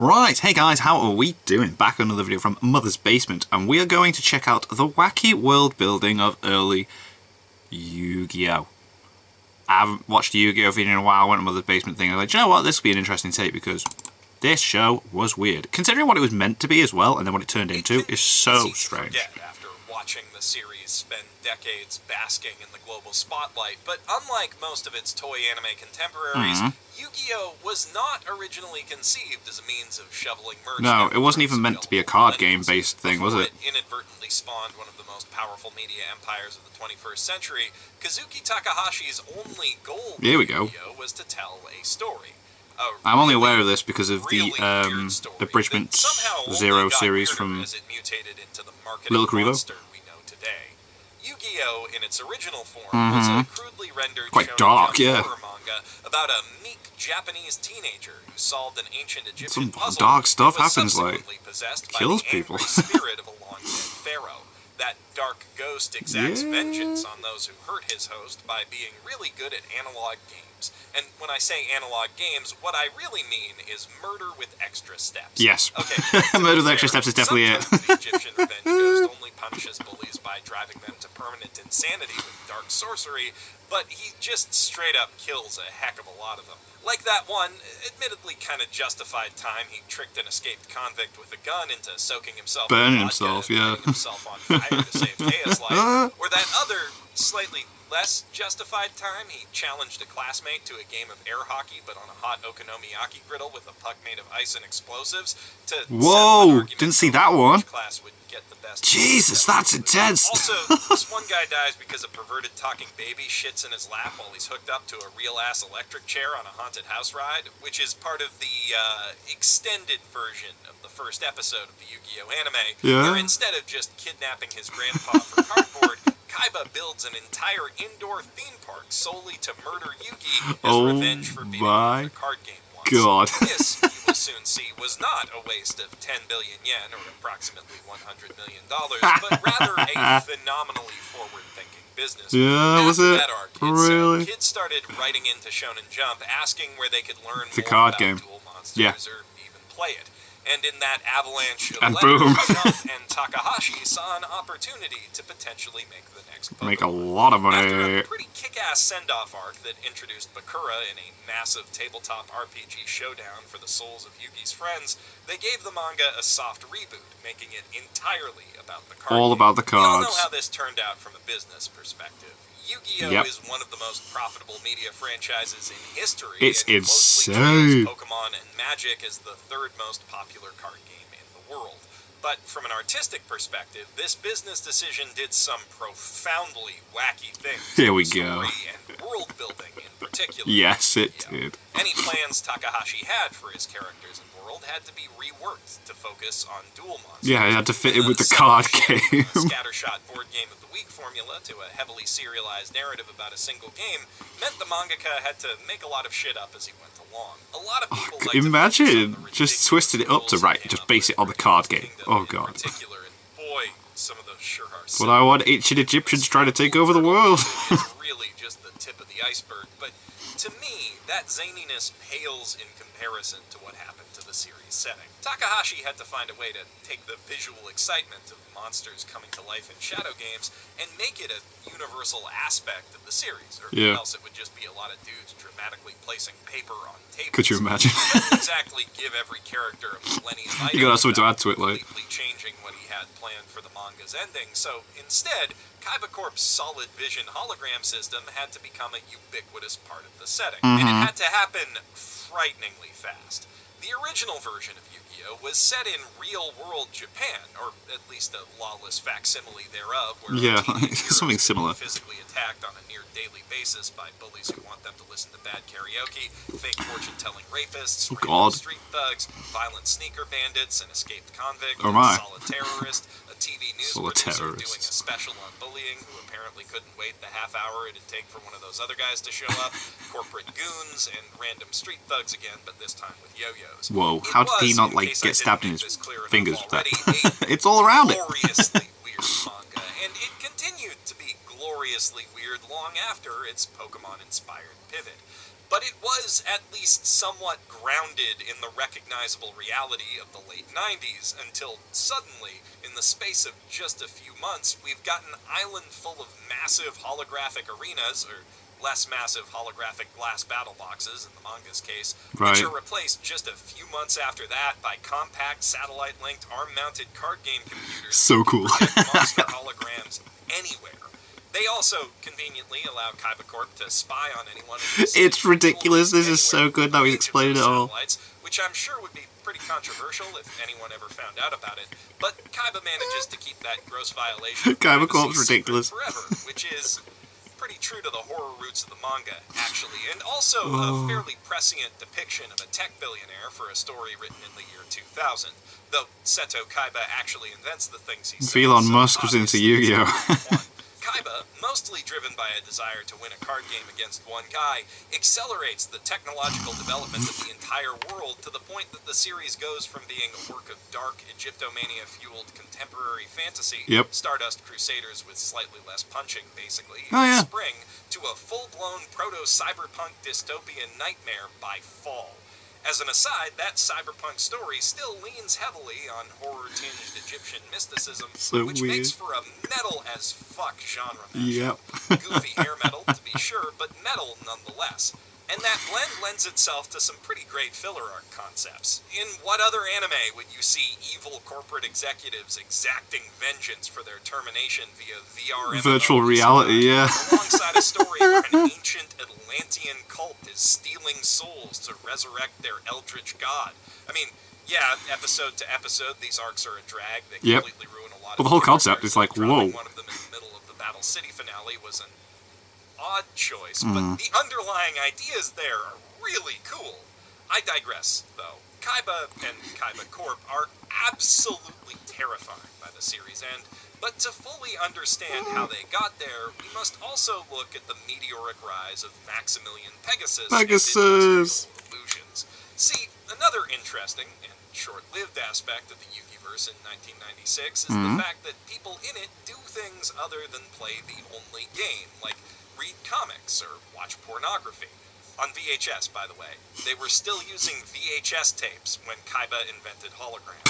Right, hey guys, how are we doing? Back with another video from Mother's Basement, and we are going to check out the wacky world building of early YuGiOh. I haven't watched a YuGiOh video in a while. I went to Mother's Basement thing. I was like, do you know what? This will be an interesting take because this show was weird. Considering what it was meant to be as well, and then what it turned into is so strange. After watching the series spend decades basking in the global spotlight, but unlike most of its toy anime contemporaries, YuGiOh was not originally conceived as a means of shoveling merch. No, it wasn't even meant to be a card game-based thing, was it? It inadvertently spawned one of the most powerful media empires of the 21st century. Kazuki Takahashi's only goal for YuGiOh was to tell a story. I'm only aware of this because of the Abridgment Zero series from Little Kaiba. YuGiOh, in its original form, was a crudely rendered quite dark, horror manga about a meek Japanese teenager who solved an ancient Egyptian puzzle. Dark stuff happens, kills people. Spirit of a long-dead pharaoh. That dark ghost exacts vengeance on those who hurt his host by being really good at analog games. And when I say analog games, what I really mean is murder with extra steps. Yes. Okay. Murder with extra steps is definitely it. The Egyptian revenge ghost only punishes bullies by driving them to permanent insanity with dark sorcery, but he just straight up kills a heck of a lot of them. Like that one, admittedly kind of justified time he tricked an escaped convict with a gun into soaking himself burning in himself, vodka and lighting himself on fire to save Tea's life. Or that other, slightly less justified time he challenged a classmate to a game of air hockey but on a hot okonomiyaki griddle with a puck made of ice and explosives to Whoa, didn't see that one. Class would get the best. Jesus, that's intense. Also, this one guy dies because a perverted talking baby shits in his lap while he's hooked up to a real-ass electric chair on a haunted house ride, which is part of the extended version of the first episode of the YuGiOh anime, where instead of just kidnapping his grandpa for cardboard, Kaiba builds an entire indoor theme park solely to murder Yugi as revenge for beating him in a card game once. God. This, you will soon see, was not a waste of 10 billion yen, or approximately $100 million, but rather a phenomenally forward-thinking business. Yeah, was it? Really? Kids started writing into Shonen Jump asking where they could learn more about Duel Monsters or even play it. And in that avalanche of letters, Jump and Takahashi saw an opportunity to potentially make the next Pokemon. Make a lot of money. After a pretty kick-ass send-off arc that introduced Bakura in a massive tabletop RPG showdown for the souls of Yugi's friends, they gave the manga a soft reboot, making it entirely about the cards. All about the cards. We all know how this turned out from a business perspective. YuGiOh is one of the most profitable media franchises in history. It's and insane. Pokemon and Magic is the third most popular card game in the world. But from an artistic perspective, this business decision did some profoundly wacky things. Here we go. And world building in particular. Yes, it did. Any plans Takahashi had for his characters and world had to be reworked to focus on Duel Monsters. Yeah, it had to fit in with the card game. Scattershot board game of the week formula to a heavily serialized narrative about a single game meant the mangaka had to make a lot of shit up as he went along. A lot of people imagine just twisted it up to just base it on the card game. Oh god. Boy, some of those sure are. But I want ancient Egyptians trying to take over the world. It's really just the tip of the iceberg, but to me, that zaniness pales in comparison to what happened to the series setting. Takahashi had to find a way to take the visual excitement of monsters coming to life in shadow games and make it a universal aspect of the series, or else it would just be a lot of dudes dramatically placing paper on tables. Could you imagine? Exactly give every character a millennium item. You gotta have something to add to it, like. Completely changing what he had planned for the manga's ending, so instead, Kaiba Corp's solid vision hologram system had to become a ubiquitous part of the setting, and it had to happen frighteningly fast. The original version of YuGiOh was set in real-world Japan, or at least a lawless facsimile thereof, where something similar. Physically attacked on a near-daily basis by bullies who want them to listen to bad karaoke, fake fortune-telling rapists, street thugs, violent sneaker bandits, an escaped convict, a solid terrorist, a TV news producer doing a special on bullying who apparently couldn't wait the half hour it'd take for one of those other guys to show up, corporate goons, and random street thugs again, but this time with yo-yos. Whoa, how did he not, get stabbed in his fingers with that? It's all around it. Gloriously weird manga, and it continued to be gloriously weird long after its Pokemon-inspired pivot. but it was at least somewhat grounded in the recognizable reality of the late 90s, until suddenly, in the space of just a few months, we've got an island full of massive holographic arenas, or less massive holographic glass battle boxes in the manga's case, Right. which are replaced just a few months after that by compact satellite-linked arm-mounted card game computers. So cool. That project monster holograms anywhere. They also conveniently allow Kaiba Corp to spy on anyone. It's ridiculous. This is so good now he's explained it all. Which I'm sure would be pretty controversial if anyone ever found out about it. But Kaiba manages to keep that gross violation of Kaiba privacy Corp's ridiculous. forever, which is pretty true to the horror roots of the manga, actually, and also a fairly prescient depiction of a tech billionaire for a story written in the year 2000. Though Seto Kaiba actually invents the things he says. Elon so Musk was into obviously YuGiOh. Kaiba, mostly driven by a desire to win a card game against one guy, accelerates the technological development of the entire world to the point that the series goes from being a work of dark, Egyptomania-fueled contemporary fantasy, Stardust Crusaders with slightly less punching, basically, in spring, to a full-blown proto-cyberpunk dystopian nightmare by fall. As an aside, that cyberpunk story still leans heavily on horror-tinged Egyptian mysticism, which makes for a metal-as-fuck genre mashup. Goofy hair metal, to be sure, but metal nonetheless. And that blend lends itself to some pretty great filler arc concepts. In what other anime would you see evil corporate executives exacting vengeance for their termination via VR Virtual reality, alongside a story where an ancient Atlantean cult is stealing souls to resurrect their eldritch god. I mean, yeah, episode to episode, these arcs are a drag. They completely ruin a lot of the whole concept is like, whoa. One of them in the middle of the Battle City finale was an odd choice, but the underlying ideas there are really cool. I digress, though. Kaiba and Kaiba Corp are absolutely terrifying by the series end, but to fully understand how they got there, we must also look at the meteoric rise of Maximilian Pegasus and his illusions. See, another interesting and short-lived aspect of the YuGiverse in 1996 is the fact that people in it do things other than play the only game, like read comics or watch pornography. On VHS, by the way. They were still using VHS tapes when Kaiba invented holograms.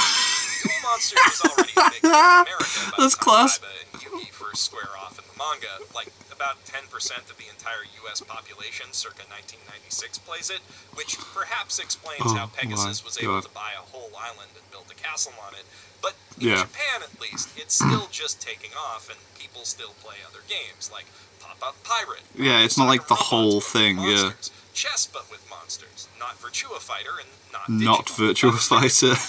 Duel Monsters was already a big thing in America by the time Kaiba and Yugi first square off in the manga. Like, about 10% of the entire US population circa 1996 plays it, which perhaps explains how Pegasus was able to buy a whole island and build a castle on it. But in Japan, at least, it's still just taking off, and people still play other games, like Pop-Up Pirate. Yeah, it's not like the whole thing, Chess, but with monsters. Not Virtua Fighter, and not Virtua Fighter.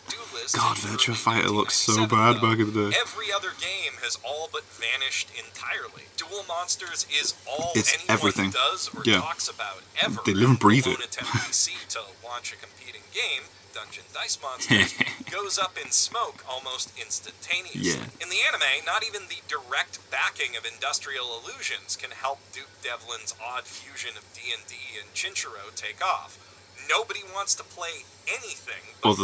Duelist God, Virtua Fighter looks so bad back in the day. Every other game has all but vanished entirely. Duel Monsters is all anyone everything. does or talks about ever. They live and breathe it. Attempt PC to launch a competing game, Dungeon Dice Monsters, goes up in smoke almost instantaneously. In the anime, not even the direct backing of Industrial Illusions can help Duke Devlin's odd fusion of D&D and Chinchiro take off. Nobody wants to play anything but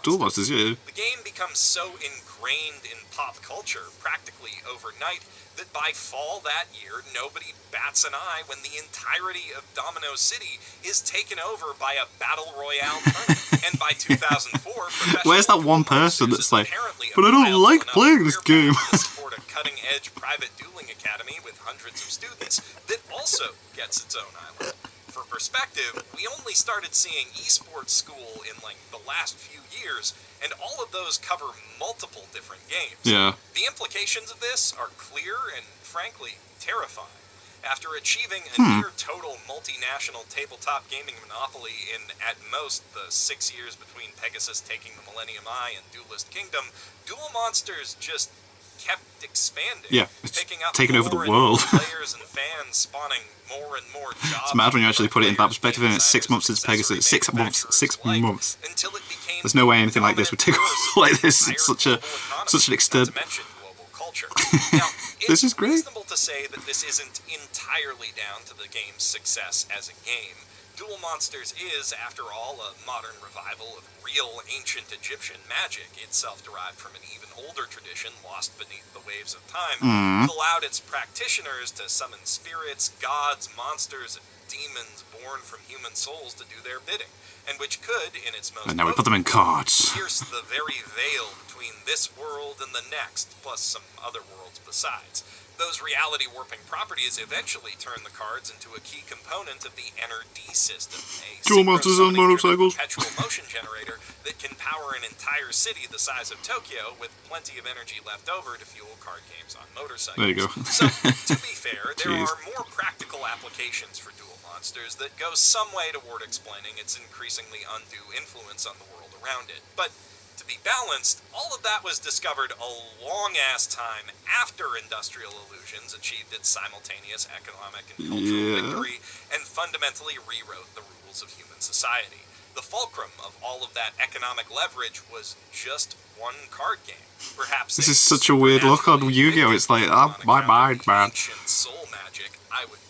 Duel Monsters. The game becomes so ingrained in pop culture, practically overnight, that by fall that year, nobody bats an eye when the entirety of Domino City is taken over by a battle royale tournament. And by 2004, where's that one person that's like, but I don't like playing this game? To support a cutting-edge private dueling academy with hundreds of students that also gets its own island. For perspective, we only started seeing esports school in like the last few years, and all of those cover multiple different games. The implications of this are clear and, frankly, terrifying. After achieving a near-total multinational tabletop gaming monopoly in, at most, the 6 years between Pegasus taking the Millennium Eye and Duelist Kingdom, Duel Monsters just kept expanding, picking up taking over the more world. And more players and fans, spawning more and more jobs. It's mad when you actually put it in that perspective, and it's 6 months since Pegasus. 6 months. 6 months. Until it became There's no way anything like this would take off like this in such an extent. Now, this is great. It's reasonable to say that this isn't entirely down to the game's success as a game. Duel Monsters is, after all, a modern revival of real ancient Egyptian magic, itself derived from an even older tradition lost beneath the waves of time. It allowed its practitioners to summon spirits, gods, monsters, and demons born from human souls to do their bidding, and which could, in its most And now we put them in cards. pierce the very veil between this world and the next, plus some other worlds besides. Those reality warping properties eventually turn the cards into a key component of the NRD system, a Dual monsters on motorcycles. perpetual motion generator that can power an entire city the size of Tokyo with plenty of energy left over to fuel card games on motorcycles. There you go. So, to be fair, there Jeez. are more practical applications for dual monsters that go some way toward explaining its increasingly undue influence on the world around it. But to be balanced, all of that was discovered a long-ass time after Industrial Illusions achieved its simultaneous economic and cultural victory and fundamentally rewrote the rules of human society. The fulcrum of all of that economic leverage was just one card game. Perhaps This is such a weird look on YuGiOh. It's like, my mind, man. Ancient soul magic. I would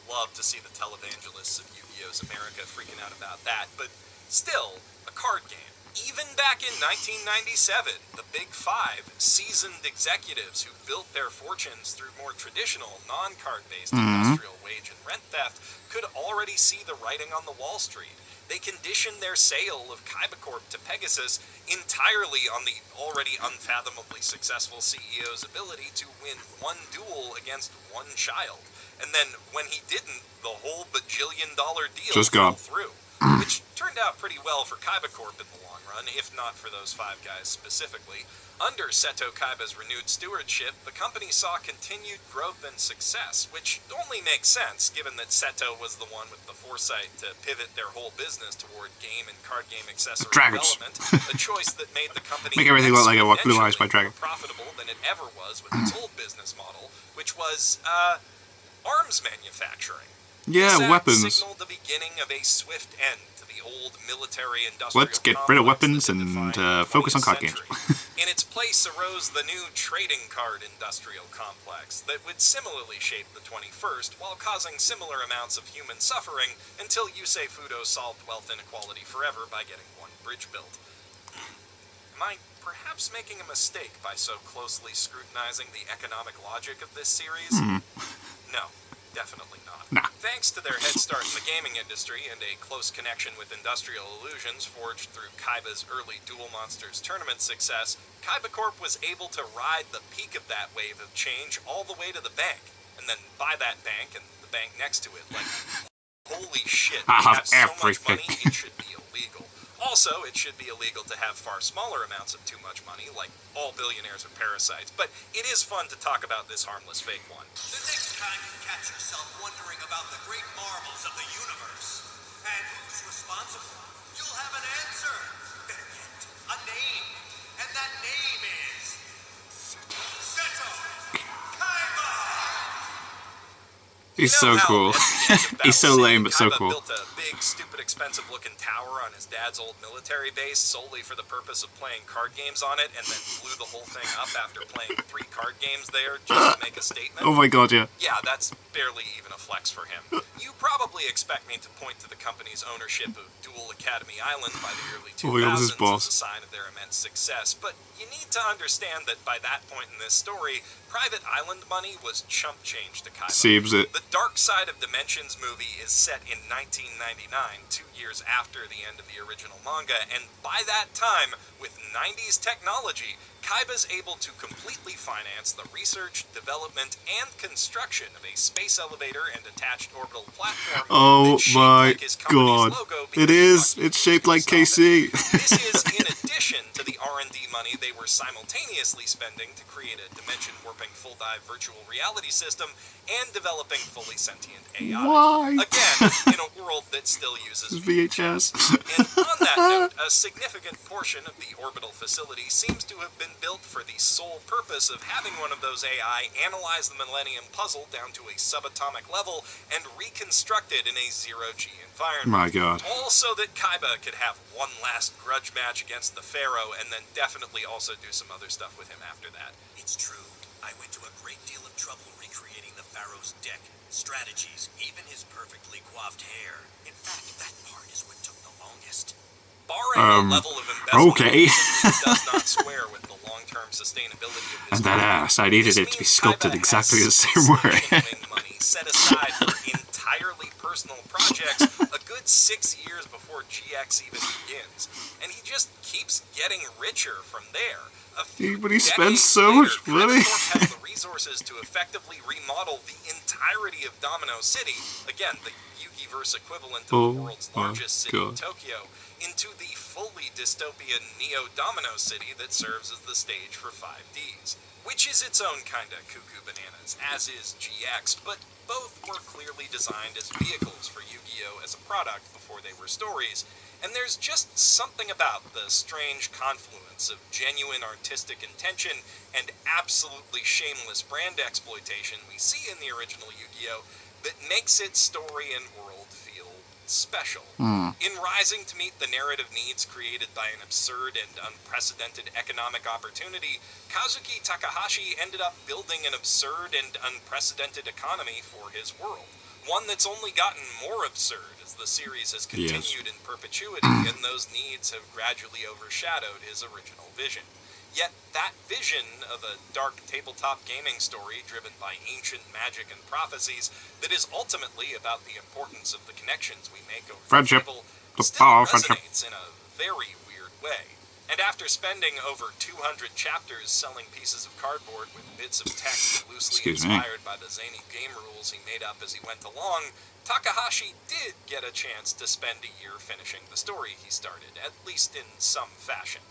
love to see the televangelists of YuGiOh's America freaking out about that, but still, a card game. Even back in 1997, the Big Five, seasoned executives who built their fortunes through more traditional, non-card-based industrial wage and rent theft, could already see the writing on the Wall Street. They conditioned their sale of Kaiba Corp to Pegasus entirely on the already unfathomably successful CEO's ability to win one duel against one child. And then, when he didn't, the whole bajillion-dollar deal Just fell gone. through. Which turned out pretty well for Kaiba Corp in the long run, if not for those five guys specifically. Under Seto Kaiba's renewed stewardship, the company saw continued growth and success, which only makes sense given that Seto was the one with the foresight to pivot their whole business toward game and card game accessory Dragons. development, a choice that made the company Make everything look like a Blue Eyes by exponentially Dragon. more profitable than it ever was with its old business model, which was arms manufacturing. Yeah, This act weapons. signaled the beginning of a swift end to the old military-industrial Let's get rid of complex weapons that and defined the focus on 20th card games. century. In its place arose the new trading card industrial complex that would similarly shape the 21st while causing similar amounts of human suffering until Yusei Fudo solved wealth inequality forever by getting one bridge built. Am I perhaps making a mistake by so closely scrutinizing the economic logic of this series? No, definitely not. Nah. Thanks to their head start in the gaming industry and a close connection with Industrial Illusions forged through Kaiba's early Duel Monsters tournament success, Kaiba Corp was able to ride the peak of that wave of change all the way to the bank, and then buy that bank and the bank next to it. Like, holy shit, I we have have so much everything. money, it should be illegal. Also, it should be illegal to have far smaller amounts of too much money, like all billionaires are parasites, but it is fun to talk about this harmless fake one. The next time you catch yourself wondering about the great marvels of the universe and who's responsible, you'll have an answer. Better yet, a name. And that name is Seto Kaiba! He's You know so how cool. at the end of He's so Battle lame, City, but so Kaiba cool. built a big, stupid, expensive-looking tower on his dad's old military base solely for the purpose of playing card games on it, and then blew the whole thing up after playing 3 card games there just to make a statement? Oh my god, yeah. Yeah, that's barely even a flex for him. You probably expect me to point to the company's ownership of Dual Academy Island by the early 2000s Oh my God, this is boss. as a sign of their immense success, but you need to understand that by that point in this story, private island money was chump change to Kaiba. Seems it. The Dark Side of Dimensions movie is set in 1999, 2 years after the end of the original manga, and by that time, with 90s technology, Kaiba's able to completely finance the research, development, and construction of a space elevator and attached orbital platform Oh that's shaped my like his company's god. logo It because is. Wacky It's shaped like installed it. KC. This is in addition to the R&D money they were simultaneously spending to create a dimension-warping full-dive virtual reality system and developing fully sentient AI. Why? Again, in a world that still uses VHS. And on that note, a significant portion of the orbital facility seems to have been built for the sole purpose of having one of those AI analyze the Millennium Puzzle down to a subatomic level and reconstruct it in a zero-G environment. My god. All so that Kaiba could have one last grudge match against the Pharaoh and then definitely also do some other stuff with him after that. It's true. I went to a great deal of trouble recreating the Pharaoh's deck, strategies, even his perfectly coiffed hair. In fact, that part is what took the longest. Barring the level of investment okay. that does not square with the long-term sustainability of this And that movie, ass, I needed this it to be means sculpted Kaiba exactly has the same way. sufficient money set aside for entirely personal projects a good 6 years before GX even begins, and he just keeps getting richer from there. But he spends so much money. Kaiba has the resources to effectively remodel the entirety of Domino City, again, the YuGiVerse equivalent of the world's largest city, Tokyo, into the fully dystopian Neo-Domino City that serves as the stage for 5Ds. Which is its own kinda cuckoo bananas, as is GX, but both were clearly designed as vehicles for YuGiOh as a product before they were stories, and there's just something about the strange confluence of genuine artistic intention and absolutely shameless brand exploitation we see in the original YuGiOh that makes its story and world feel special. In rising to meet the narrative needs created by an absurd and unprecedented economic opportunity, Kazuki Takahashi ended up building an absurd and unprecedented economy for his world. One that's only gotten more absurd as the series has continued in perpetuity and those needs have gradually overshadowed his original vision. Yet that vision of a dark tabletop gaming story driven by ancient magic and prophecies that is ultimately about the importance of the connections we make over the table still resonates in a very weird way. And after spending over 200 chapters selling pieces of cardboard with bits of text loosely inspired by the zany game rules he made up as he went along, Takahashi did get a chance to spend a year finishing the story he started, at least in some fashion.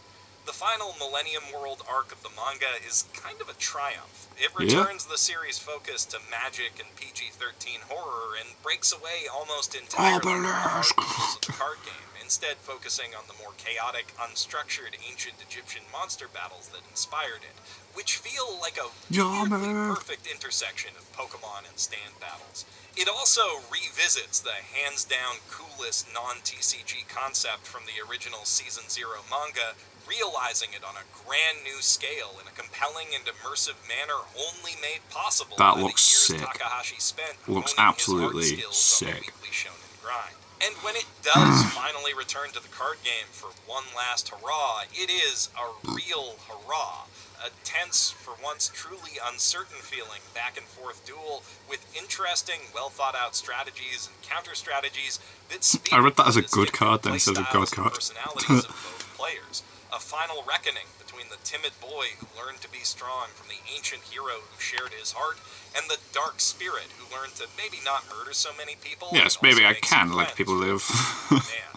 The final Millennium World arc of the manga is kind of a triumph. It returns the series' focus to magic and PG-13 horror and breaks away almost entirely from the hard rules of the card game, instead focusing on the more chaotic, unstructured ancient Egyptian monster battles that inspired it, which feel like a weirdly perfect intersection of Pokemon and stand battles. It also revisits the hands-down coolest non-TCG concept from the original Season 0 manga, realizing it on a grand new scale in a compelling and immersive manner only made possible by the years Takahashi spent honing his art skills on the weekly shonen grind. And when it does finally return to the card game for one last hurrah, it is a real hurrah. A tense, for once truly uncertain feeling back-and-forth duel with interesting, well-thought-out strategies and counter-strategies that speak I read that as a to good the card then instead of a god card. personalities of both players. A final reckoning between the timid boy who learned to be strong from the ancient hero who shared his heart, and the dark spirit who learned to maybe not murder so many people. Yes, maybe I can let people live. Man,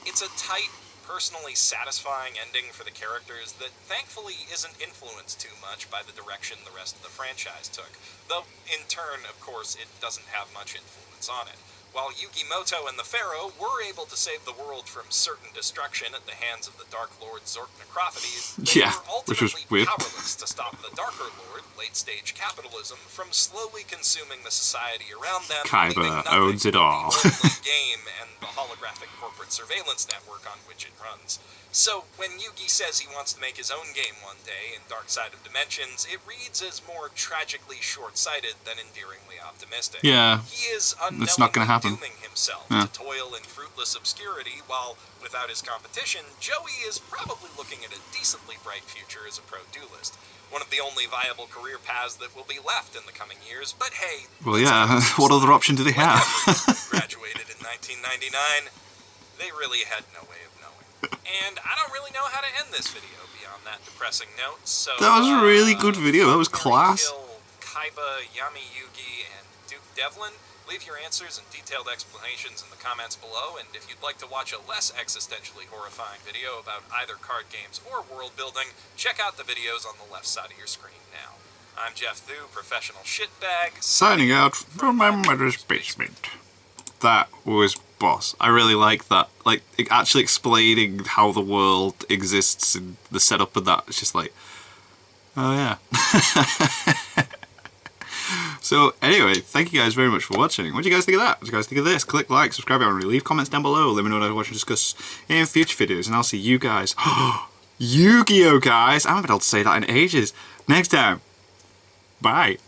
it's a tight, personally satisfying ending for the characters that thankfully isn't influenced too much by the direction the rest of the franchise took, though in turn, of course, it doesn't have much influence on it. While Yugimoto and the Pharaoh were able to save the world from certain destruction at the hands of the Dark Lord Zork Necrophates, they were ultimately powerless to stop the Darker Lord, late-stage capitalism, from slowly consuming the society around them, Kaiba owns it all. The game and the holographic corporate surveillance network on which it runs. So, when Yugi says he wants to make his own game one day in Dark Side of Dimensions, it reads as more tragically short-sighted than endearingly optimistic. Yeah, he is it's not going to happen. dooming himself to toil in fruitless obscurity, while, without his competition, Joey is probably looking at a decently bright future as a pro duelist. One of the only viable career paths that will be left in the coming years, but hey... Well, yeah, what other option do they have? Graduated in 1999, they really had no way of knowing. And I don't really know how to end this video beyond that depressing note, so... That was a really good video, that was class. Kaiba, Yami Yugi, and Duke Devlin. Leave your answers and detailed explanations in the comments below, and if you'd like to watch a less existentially horrifying video about either card games or world building, check out the videos on the left side of your screen now. I'm Jeff Thu, professional shitbag, signing out from my mother's basement. That was boss. I really like that. Like, actually explaining how the world exists and the setup of that. It's just like, oh yeah. So anyway, thank you guys very much for watching. What do you guys think of that? What do you guys think of this? Click like, subscribe, and leave comments down below. Let me know what I want to discuss in future videos, and I'll see you guys. YuGiOh, guys! I haven't been able to say that in ages. Next time. Bye.